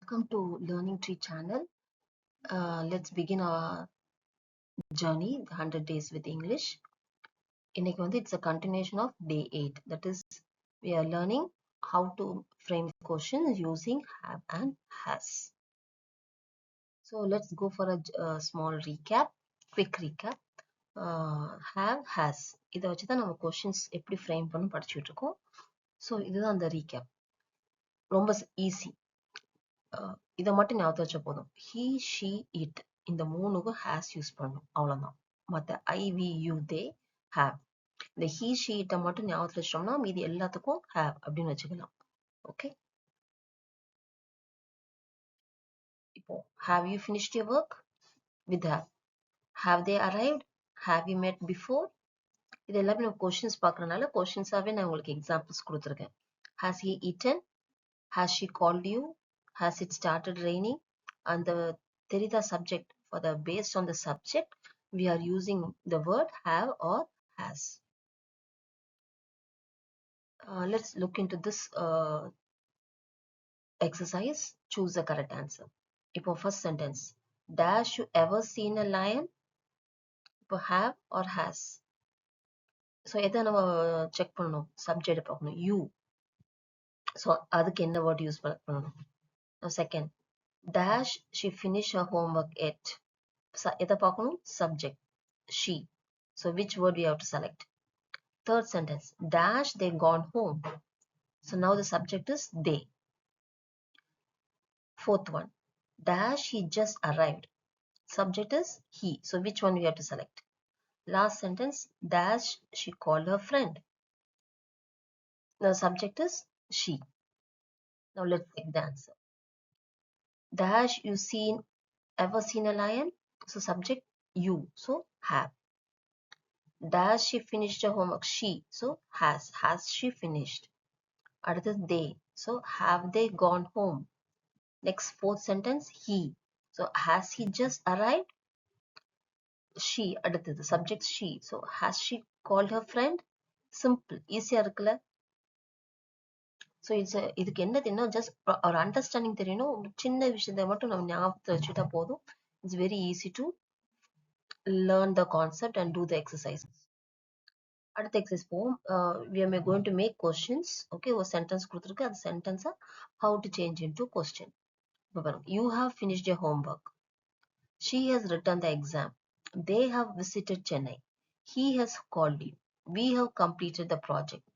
Welcome to Learning Tree channel. Let's begin our journey, 100 days with English. இன்னைக்கு வந்து it's a continuation of day 8. That is, we are learning how to frame questions using have and has. So let's go for a small recap, quick recap. Have, has. இதை வச்சு தான் நம்ம questions எப்படி frame பண்ணி படிச்சுட்டு இருக்கோம். So இதுதான் அந்த recap. ரொம்ப easy. இதை மட்டும் ஞாபகம் வச்ச போதும். He, she, it. இந்த மூணுக்கும் has யூஸ் பண்ணும். அவ்வளவுதான். மத்த I, we, you, they, have. இந்த he, she, it மட்டும் ஞாபகத்துல வச்சிட்டோம்னா மீதி எல்லாத்துக்கும் have அப்படின்னு வச்சுக்கலாம். ஓகே. இப்போ have you finished your work? With have. Have they arrived? Have you met before? இது எல்லாமே நம்ம கொஸ்டின்ஸ் பார்க்கறதுனால கொஸ்டின்ஸாவே நான் உங்களுக்கு எக்ஸாம்பிள்ஸ் கொடுத்துருக்கேன். Has he eaten? Has she called you? Has it started raining? And the தெரியுதா subject, for the based on the subject we are using the word have or has. Let's look into this exercise. Choose the correct answer. இப்போ first sentence, dash you ever seen a lion? இப்போ have or has. so எதை நம்ம check பண்ணணும், subject பார்க்கணும். you, so அதுக்கு என்ன word use பண்ணணும். second, dash she finish her homework yet. எதை பார்க்கணும், subject she, so which word we have to select. Third sentence, dash they gone home. So now the subject is they. Fourth one, dash he just arrived. Subject is he. So which one we have to select? Last sentence, dash she called her friend. The subject is she. Now let's take the answer. Dash you ever seen a lion? So subject you. So have. Dash she finished her homework? She. So has. Has she finished? அடுத்தது they. So have they gone home? Next fourth sentence, he. So has he just arrived? She. அடுத்தது subject she. So has she called her friend? Simple. ஈஸியா இருக்குல்ல. So இதுக்கு என்னதுன்னா just ஒரு understanding தெரியணும். ஒரு சின்ன விஷயத்தை மட்டும் நம்ம ஞாபகத்தை வச்சுட்டா போதும். It's very easy to learn the concept and do the exercise. அடுத்த எக்ஸசைஸ் போவோம். we are going to make questions. Okay, ஒரு சென்டென்ஸ் கொடுத்துருக்கு. அந்த சென்டென்ஸை how to change into question. இப்போ பாருங்க, you have finished your homework. She has written the exam. They have visited Chennai. He has called you. We have completed the project.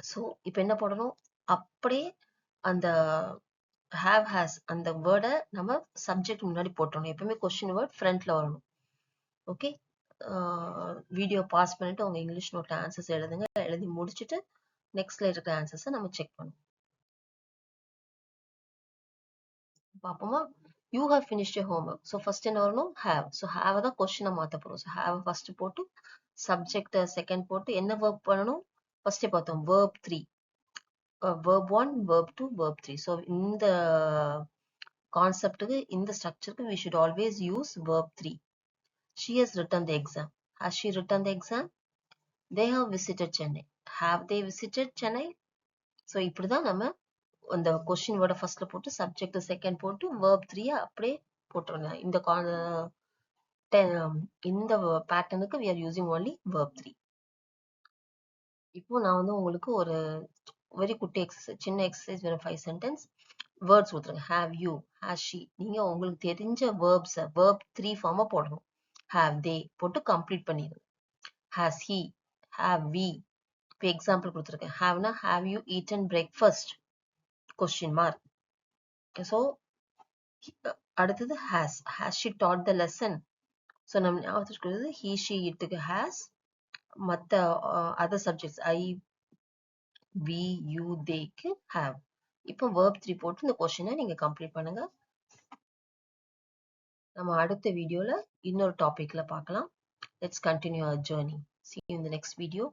So இப்போ என்ன போடணும், அப்படியே அந்த have has அந்த வேர்டை நம்ம சப்ஜெக்ட் முன்னாடி போட்டோம். எப்பவுமே கொஸ்டின் வேர்ட் ஃப்ரண்ட்ல வரணும். ஓகே, வீடியோ பாஸ் பண்ணிட்டு உங்க இங்கிலீஷ் நோட்ல ஆன்சர்ஸ் எழுதுங்க. எழுதி முடிச்சுட்டு நெக்ஸ்ட்ல இருக்கிற ஆன்சர்ஸை நம்ம செக் பண்ணுவோம். பாப்போமா? You have finished your homework. So first என்ன வரணும், have. So have தான் கொஸ்டினை மாத்த போறோம். So have ஃபர்ஸ்ட் போட்டு சப்ஜெக்ட் செகண்ட் போட்டு என்ன verb பண்ணணும், ஃபர்ஸ்டே பார்த்தோம் verb 3. verb 1, verb 2, verb 3. So இந்த கான்செப்டுக்கு, இந்த ஸ்ட்ரக்சருக்கு we should always use verb 3. She has written the exam. Has she written the exam? They have visited Chennai. Have they visited Chennai? So இப்படிதான் நம்ம அந்த கொஸ்டின் வேர்டை ஃபர்ஸ்ட்ல போட்டு சப்ஜெக்ட் செகண்ட் போட்டு verb 3 அப்படியே போட்டுருங்க. இந்த பேட்டர்னுக்கு we are using only verb 3. இப்போ நான் வந்து உங்களுக்கு ஒரு வெரி குட்டி எக்ஸசைஸ், சின்ன எக்ஸசைஸ், வெறும் 5 சென்டென்ஸ் வேர்ட்ஸ் கொடுத்துருங்க. have you, has she. நீங்க உங்களுக்கு தெரிஞ்ச verbs verb 3 ஃபார்மா போடணும். have they போட்டு கம்ப்ளீட் பண்ணிடுங்க. has he, have we. இப்போ எக்ஸாம்பிள் கொடுத்துருக்கேன். haveனா have you eaten breakfast? question mark. So அடுத்தது has she taught the lesson? So நம்ம ஞாபகத்துக்கு he, she, itக்கு has, மற்ற other subjects I, we, you, theyக்கு have. இப்போ verb 3 போட்டு இந்த கொஸ்டினை நீங்க கம்ப்ளீட் பண்ணுங்க. நம்ம அடுத்த வீடியோல இன்னொரு டாபிக்ல பார்க்கலாம். Let's continue our journey. See you in the next video.